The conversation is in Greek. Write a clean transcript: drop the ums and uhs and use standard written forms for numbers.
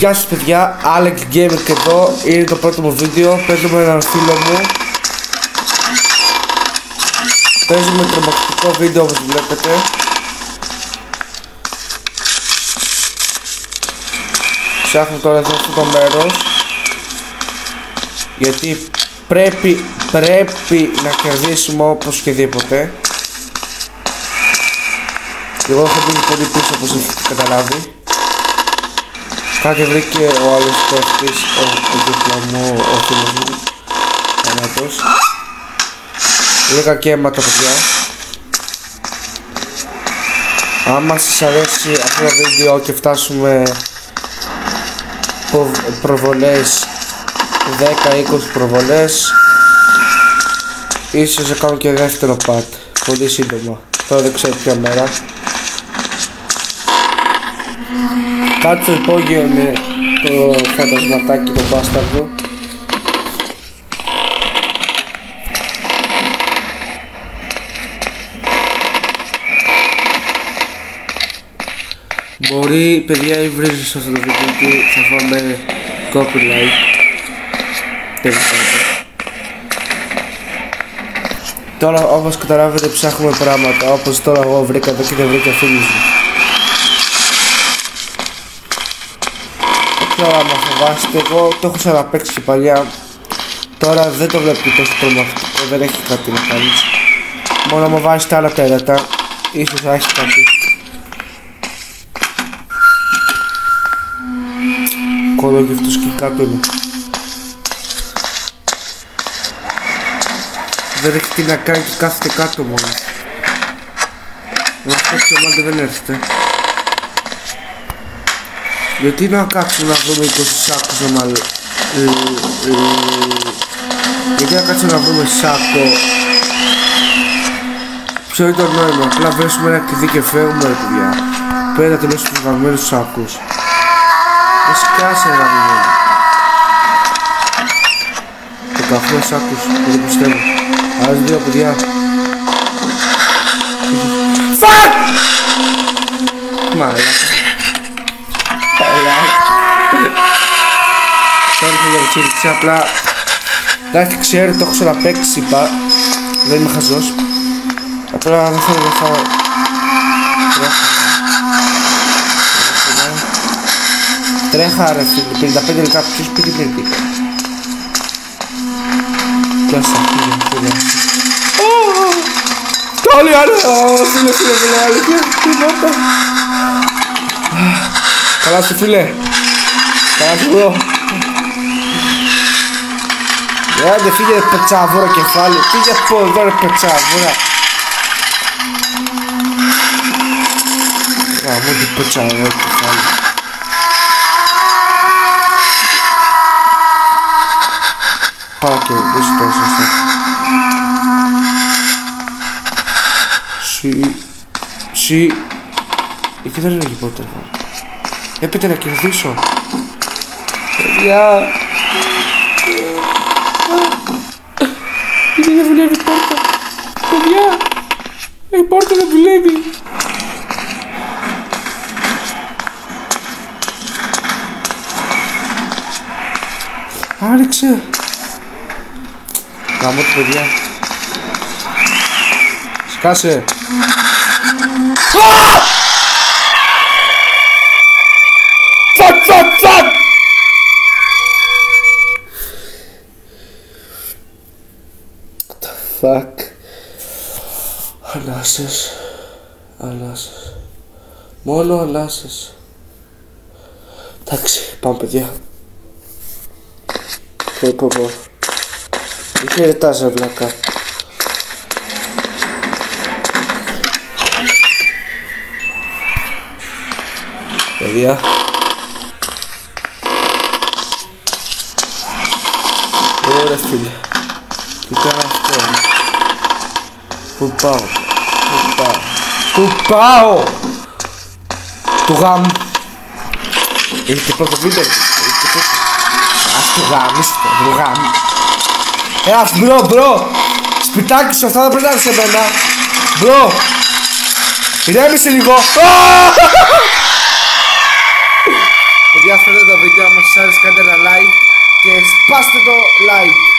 Γεια σας παιδιά, Alex Gamer και εδώ. Είναι το πρώτο μου βίντεο. Παίζω με έναν φίλο μου. Παίζουμε τρομακτικό βίντεο όπως βλέπετε. Ψάχνω τώρα εδώ αυτό το μέρος, γιατί πρέπει να κερδίσουμε οπωσδήποτε. Εγώ έχω μπει πολύ πίσω όπως έχετε καταλάβει. Κάτι βρήκε ο άλλος παίχτης, ο δίπλα μου, ο φίλος μου, Ανάτος. Βρήκα και αίματα παιδιά. Άμα σας αρέσει αυτό το βίντεο και φτάσουμε προβολές 10-20 προβολές, ίσως θα κάνω και δεύτερο part πολύ σύντομα. Τώρα δεν ξέρω ποια μέρα. Κάτω στο υπόγειο είναι το φαντασματάκι το μπάσταρδο. Μπορεί παιδιά ή βρίζεις σε αυτό το βίντεο και θα φάμε copyright. Τέλος πάντων. Τώρα όπως καταλάβετε ψάχνουμε πράγματα, όπως τώρα εγώ βρήκα εδώ και δεν βρήκα φίλους μου. Τώρα να φοβάστε, εγώ το έχω ξαναπαίξει και παλιά. Τώρα δεν το βλέπω τόσο τρομακτικό, δεν έχει κάτι να κάνει. Μόνο μου βάζει τα άλλα τέρατα, ίσως θα έχει κάτι. Κολόγευτος και κάτω είναι. Δεν έχει τι να κάνει και κάθεται κάτω μόνο. Να φτιάξει ο μάγκε δεν έρχεται. Γιατί να κάτσουμε να βρούμε 20 σάκους γιατί να κάτσουμε να βρούμε σάκο. Ποιο είναι το νόημα, απλά βρέσουμε ένα κλειδί και φεύγουμε ρε παιδιά. Πρέπει να τελειώσουμε τους βαγμένους σάκους. Δεν σκάσε ένα μημένο. 18 σάκους, δεν πιστεύω. Άλλες δύο παιδιά. Φακ! Μάλακα. Τώρα για το τσίριξε, απλά εντάξει ξέρω, το έχω ξαναπαίξει, είπα. Δεν είμαι χαζός. Απλά δεν θέλω να φάω. Τρέχα ρε φίλε, 55 λεπτά, ποιος πήγε πριν πήγα. Πιάσα, φίλε. Όλοι άλλο, φίλε, αλήθεια, τι νότα. Καλά σου φίλε. Καλά σου bro. Άντε φύγε πετσάβουρα κεφάλι. Φύγε από εδώ ρε πετσάβουρα. Γαμώ την πετσάβουρα κεφάλι. Πάω και δεν τόσο αυτό. Εκεί δεν είναι πότε. Έπειτα να κερδίσω. Παιδιά. Γιατί δεν δουλεύει η πόρτα. Παιδιά. Η πόρτα δεν δουλεύει. Άρεξε. Γαμώ το παιδιά. Σκάσε. Fuck! What the fuck? Ανάσες. Μόνο ανάσες. Εντάξει, πάμε παιδιά. Πω. Είχε ρετάζα βλάκα. Παιδιά. Ωραία φίλε. Τι κάνω αυτό. Πού πάω. Του γάμου. Έχετε πρώτο βίντεο. Ας το γάμιστε. Του γάμου. Μπρο. Σπιτάκι σου αυτά δεν πρέπει να είναι σε μένα. Μπρο. Ηρέμησε λίγο. Παιδιά, αυτό ήταν το βίντεο. Αν σας άρεσε κάντε ένα like και σπάστε το like.